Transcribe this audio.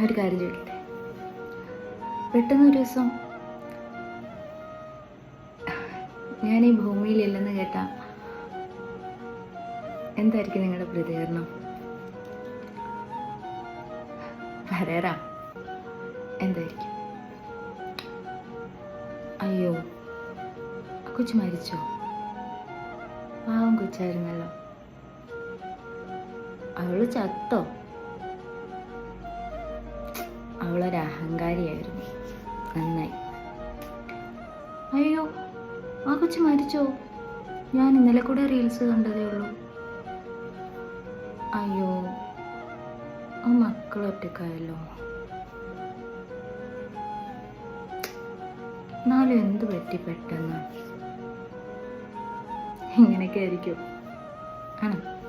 ഒരു കാര്യം ചോദിക്കട്ടെ? പെട്ടെന്നൊരു ദിവസം ഞാൻ ഈ ഭൂമിയിലില്ലെന്ന് കേട്ടാ എന്തായിരിക്കും നിങ്ങളുടെ പ്രതികരണം? പറയാ എന്തായിരിക്കും? അയ്യോ, ആ കൊച്ചു മരിച്ചോ? പാവം കൊച്ചായിരുന്നല്ലോ. അവള് ചത്തോ? അവളൊരു അഹങ്കാരിയായിരുന്നു. നന്നായി. അയ്യോ, ആ കൊച്ചു മരിച്ചോ? ഞാൻ ഇന്നലെ കൂടെ റീൽസ് കണ്ടതേ ഉള്ളൂ. അയ്യോ, ആ മക്കൾ ഒറ്റക്കായല്ലോ. എന്നാലും എന്ത് പറ്റി പെട്ടെന്ന്? ഇങ്ങനെയൊക്കെ ആയിരിക്കും. ആണോ?